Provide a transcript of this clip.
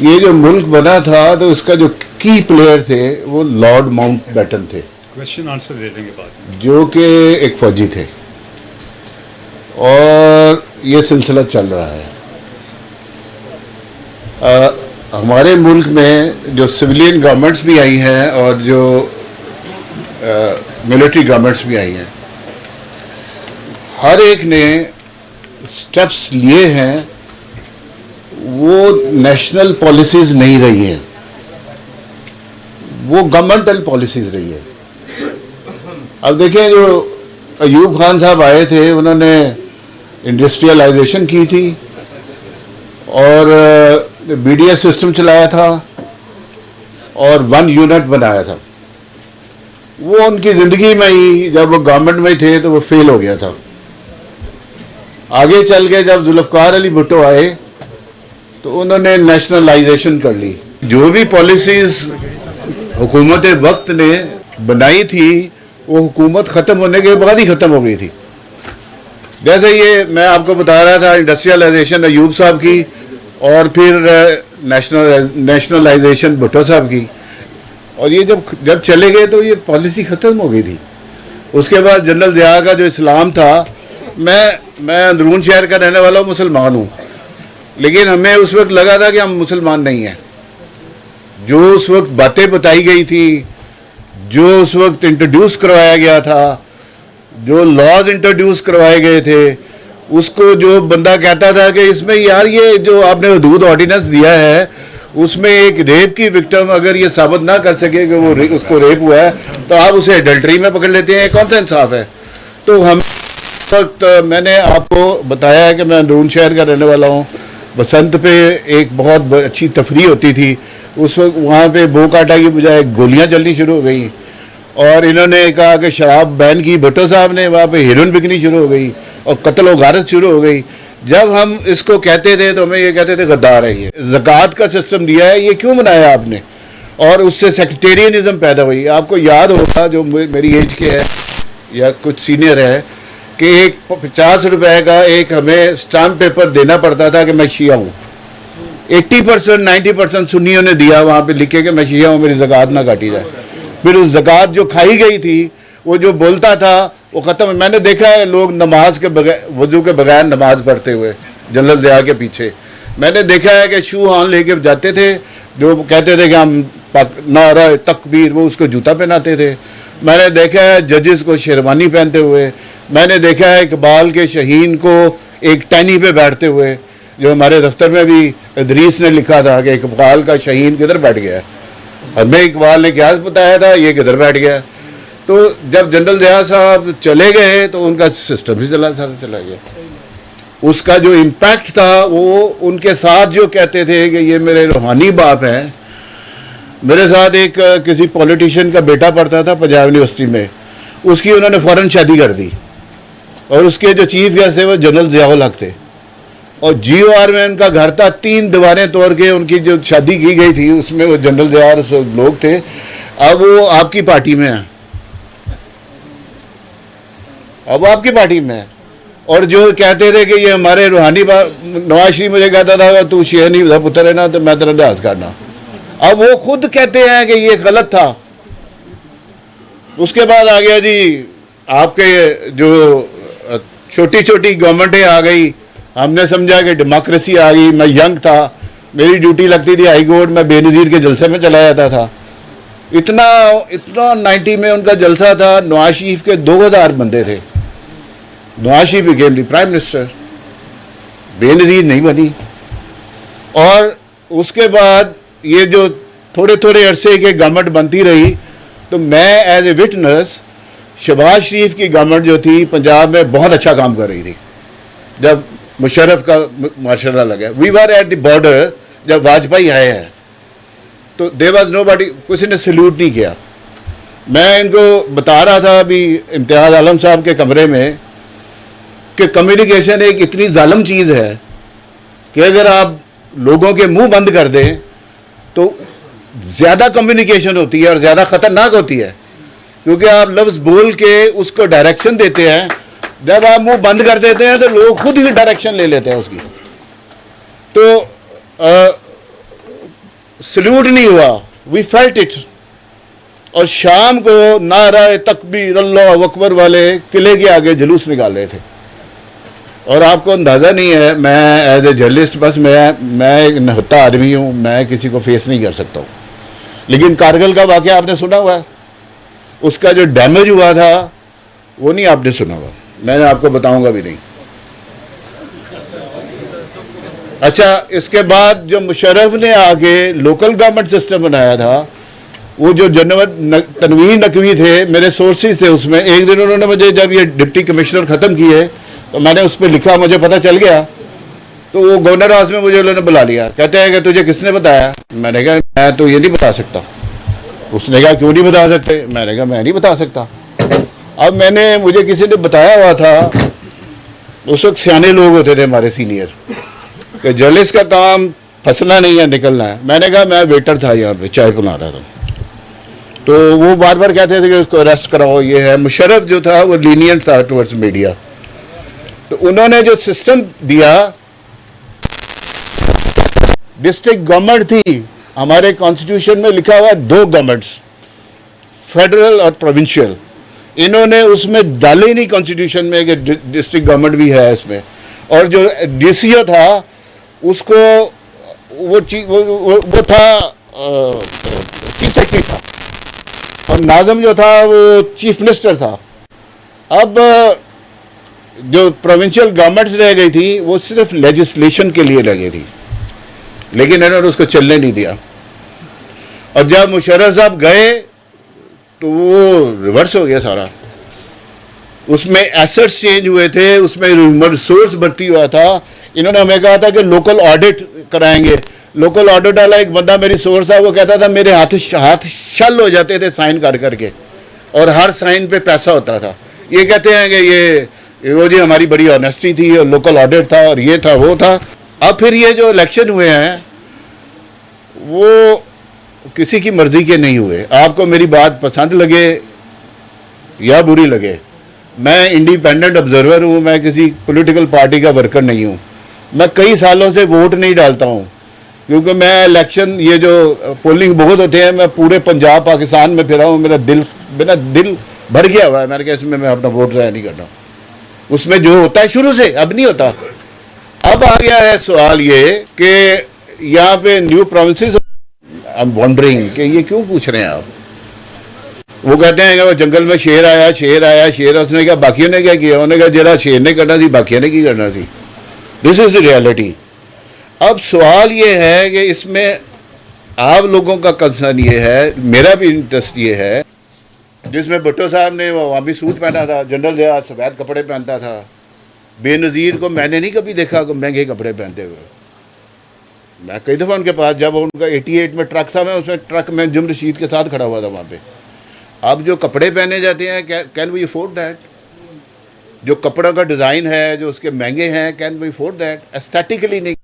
ये जो मुल्क बना था तो इसका जो की प्लेयर थे वो लॉर्ड माउंटबेटन थे, क्वेश्चन आंसर दे देंगे बाद में, जो कि एक फौजी थे, और ये सिलसिला चल रहा है। हमारे मुल्क में जो सिविलियन गवर्नमेंट्स भी आई हैं और जो मिलिट्री गवर्नमेंट्स भी आई हैं, हर एक ने स्टेप्स लिए हैं, वो नेशनल पॉलिसीज़ नहीं रही हैं, वो गवर्नमेंटल पॉलिसीज़ रही है। अब देखिए, जो अयूब खान साहब आए थे उन्होंने इंडस्ट्रियलाइजेशन की थी और बीडीएस सिस्टम चलाया था और 1 यूनिट बनाया था। वो उनकी ज़िंदगी में ही, जब वो गवर्नमेंट में थे तो वो फेल हो गया था। आगे चल के जब जुल्फ़िकार अली भुट्टो आए तो उन्होंने नेशनलाइजेशन कर ली। जो भी पॉलिसीज़ हुकूमत वक्त ने बनाई थी वो हुकूमत ख़त्म होने के बाद ही ख़त्म हो गई थी। जैसे ये मैं आपको बता रहा था, इंडस्ट्रियलाइजेशन अयूब साहब की और फिर नेशनलाइजेशन भुट्टो साहब की, और ये जब चले गए तो ये पॉलिसी ख़त्म हो गई थी। उसके बाद जनरल ज़िया का जो इस्लाम था, मैं अंदरून शहर का रहने वाला मुसलमान हूँ, लेकिन हमें उस वक्त लगा था कि हम मुसलमान नहीं हैं। जो उस वक्त बातें बताई गई थी, जो उस वक्त इंट्रोड्यूस करवाया गया था, जो लॉज इंट्रोड्यूस करवाए गए थे, उसको जो बंदा कहता था कि इसमें यार ये जो आपने हदूद ऑर्डिनेंस दिया है उसमें एक रेप की विक्टिम अगर ये साबित ना कर सके कि वो उसको रेप हुआ है तो आप उसे एडल्ट्री में पकड़ लेते हैं, कौन सा इंसाफ है। तो हम वक्त मैंने आपको बताया है कि मैं अंदरून शहर का रहने वाला हूँ। बसंत पे एक बहुत अच्छी तफरी होती थी, उस वक्त वहाँ पे बो काटा की बजाय गोलियाँ चलनी शुरू हो गई और इन्होंने कहा कि शराब बैन की। भुट्टो साहब ने वहाँ पे हेरोइन बिकनी शुरू हो गई और कत्ल व गारत शुरू हो गई। जब हम इसको कहते थे तो हमें ये कहते थे गद्दार है। ये ज़कात का सिस्टम दिया है, ये क्यों बनाया आपने, और उससे सेक्रेटेरियनिज्म पैदा हुई। आपको याद होगा, जो मेरी एज के है या कुछ सीनियर है, कि एक 50 रुपए का एक हमें स्टाम्प पेपर देना पड़ता था कि मैं शिया हूँ। 80% 90% सुन्नियों ने दिया, वहाँ पे लिखे कि मैं शिया हूँ, मेरी ज़कात ना काटी जाए। फिर उस ज़कात जो खाई गई थी, वो जो बोलता था वो ख़त्म। मैंने देखा है लोग नमाज के बगैर, वजू के बगैर नमाज पढ़ते हुए जनरल ज़िया के पीछे। मैंने देखा है कि शू ऑन लेके जाते थे, जो कहते थे कि हम नारा तकबीर, वो उसको जूता पहनाते थे। मैंने देखा है जजेस को शेरवानी पहनते हुए। मैंने देखा है इकबाल के शहीन को एक टहनी पे बैठते हुए, जो हमारे दफ्तर में भी इदरीस ने लिखा था कि इकबाल का शहीन किधर बैठ गया। हमें इकबाल ने क्या बताया था, ये किधर बैठ गया। तो जब जनरल ज़िया साहब चले गए तो उनका सिस्टम ही चला गया। उसका जो इम्पैक्ट था वो उनके साथ जो कहते थे कि ये मेरे रूहानी बाप हैं। मेरे साथ एक किसी पॉलिटिशियन का बेटा पढ़ता था पंजाब यूनिवर्सिटी में, उसकी उन्होंने फ़ौरन शादी कर दी और उसके जो चीफ गेस्ट थे वो जनरल ज़ियाउल हक थे और GOR में उनका घर था। 3 दीवारें तोड़ के उनकी जो शादी की गई थी उसमें वो जनरल ज़िया लोग थे। अब वो आपकी पार्टी में है, अब आपकी पार्टी में है। और जो कहते थे कि ये हमारे रूहानी नवाज शरीफ मुझे कहता था तू शिया नहीं पुत्र है ना तो मैं तेरा लिहाज करना। अब वो खुद कहते हैं कि ये गलत था। उसके बाद आ गया जी आपके जो छोटी छोटी गवर्नमेंटें आ गई। हमने समझा कि डेमोक्रेसी आ गई। मैं यंग था, मेरी ड्यूटी लगती थी हाई कोर्ट में, बेनज़ीर के जलसे में चला जाता था। इतना 90 में उनका जलसा था। नवाज शरीफ के 2000 बंदे थे। Nawaz Sharif became the prime minister, Benazir नहीं बनी। और उसके बाद ये जो थोड़े थोड़े अरसे के गवर्नमेंट बनती रही, तो मैं एज ए विटनेस शहबाज शरीफ की गवर्नमेंट जो थी पंजाब में बहुत अच्छा काम कर रही थी। जब मुशर्रफ का माशाल्लाह लगा, we were at the border, जब वाजपेयी आए हैं तो देयर वाज नोबडी, किसी ने सल्यूट नहीं किया। मैं इनको बता रहा था अभी इम्तियाज़ आलम साहब के कमरे में कि कम्युनिकेशन एक इतनी जालिम चीज़ है कि अगर आप लोगों के मुंह बंद कर दें तो ज़्यादा कम्युनिकेशन होती है और ज़्यादा ख़तरनाक होती है, क्योंकि आप लफ्ज़ बोल के उसको डायरेक्शन देते हैं। जब आप मुंह बंद कर देते हैं तो लोग खुद ही डायरेक्शन ले लेते हैं उसकी। तो सल्यूट नहीं हुआ, वी फेल्ट इट। और शाम को नारा तकबीर अल्लाह अकबर वाले किले के आगे जुलूस निकाल रहे थे। और आपको अंदाज़ा नहीं है, मैं एज ए जर्नलिस्ट बस मैं एक नहत्ता आदमी हूँ, मैं किसी को फेस नहीं कर सकता हूँ। लेकिन कारगिल का वाक़या आपने सुना हुआ है, उसका जो डैमेज हुआ था वो नहीं आपने सुना हुआ, मैं आपको बताऊंगा भी नहीं। अच्छा, इसके बाद जो मुशर्रफ ने आके लोकल गवर्नमेंट सिस्टम बनाया था, वो जो तनवीर नकवी थे, मेरे सोर्सेज थे उसमें। एक दिन उन्होंने मुझे, जब ये डिप्टी कमिश्नर ख़त्म किए तो मैंने उस पर लिखा, मुझे पता चल गया, तो वो गवर्नर हाउस में मुझे उन्होंने बुला लिया। कहते हैं कि तुझे किसने बताया? मैंने कहा मैं तो ये नहीं बता सकता। उसने कहा क्यों नहीं बता सकते? मैंने कहा मैं नहीं बता सकता। अब मुझे किसी ने बताया हुआ था, उस वक्त सियाने लोग होते थे हमारे सीनियर, कि जर्नलिस्ट का काम फंसना नहीं है, निकलना है। मैंने कहा मैं वेटर था यहाँ पे, चाय बना रहा था, तो वो बार बार कहते थे कि उसको अरेस्ट कराओ, ये है। मुशर्रफ जो था वो लीनियंट था टुवर्ड्स मीडिया, तो उन्होंने जो सिस्टम दिया, डिस्ट्रिक्ट गवर्नमेंट थी, हमारे कॉन्स्टिट्यूशन में लिखा हुआ है 2 गवर्नमेंट्स, फेडरल और प्रोविंशियल। इन्होंने उसमें डाले नहीं कॉन्स्टिट्यूशन में कि डिस्ट्रिक्ट गवर्नमेंट भी है इसमें। और जो डीसीओ था उसको वो था चीफ सेक्रेटरी था, और नाज़म जो था वो चीफ मिनिस्टर था। अब जो प्रोविंशियल गवर्नमेंट्स रह गई थी वो सिर्फ लेजिस्लेशन के लिए रह गई थी, लेकिन इन्होंने उसको चलने नहीं दिया। और जब मुशर्रफ साहब गए तो वो रिवर्स हो गया सारा। उसमें एसेट्स चेंज हुए थे, उसमें रिसोर्स भर्ती हुआ था। इन्होंने हमें कहा था कि लोकल ऑडिट कराएंगे। लोकल ऑडिट वाला एक बंदा मेरी सोर्स था, वो कहता था मेरे हाथ शल हो जाते थे साइन कर करके, और हर साइन पे पैसा होता था। ये कहते हैं कि ये वो जी हमारी बड़ी ऑनेस्टी थी, और लोकल ऑडिट था, और ये था वो था। अब फिर ये जो इलेक्शन हुए हैं वो किसी की मर्जी के नहीं हुए। आपको मेरी बात पसंद लगे या बुरी लगे, मैं इंडिपेंडेंट ऑब्जर्वर हूँ, मैं किसी पॉलिटिकल पार्टी का वर्कर नहीं हूँ। मैं कई सालों से वोट नहीं डालता हूँ, क्योंकि मैं इलेक्शन, ये जो पोलिंग बहुत होते हैं, मैं पूरे पंजाब पाकिस्तान में फिरा हूँ, मेरा दिल भर गया हुआ है। मैंने कहा इसमें मैं अपना वोट ज़ाया नहीं करना। उसमें जो होता है शुरू से, अब नहीं होता। अब आ गया है सवाल ये कि यहाँ पे new provinces, I am wondering कि ये क्यों पूछ रहे हैं आप। वो कहते हैं कि वो जंगल में शेर आया, उसने कहा बाकियों ने क्या किया? उन्होंने कहा जरा शेर ने करना थी, बाकियों ने की करना थी। This is the reality. अब सवाल ये है कि इसमें आप लोगों का कंसर्न ये है, मेरा भी इंटरेस्ट ये है, जिसमें भुट्टो साहब ने वहाँ भी सूट पहना था, जनरल ज़िया सफ़ेद कपड़े पहनता था। बेनज़ीर को मैंने नहीं कभी देखा कि महंगे कपड़े पहनते हुए। मैं कई दफ़ा उनके पास, जब उनका 88 में ट्रक था, मैं उसमें ट्रक में जुम रशीद के साथ खड़ा हुआ था वहाँ पे। अब जो कपड़े पहने जाते हैं, कैन वी अफोर्ड दैट? जो कपड़ों का डिज़ाइन है, जो उसके महंगे हैं, can we afford that? Aesthetically नहीं।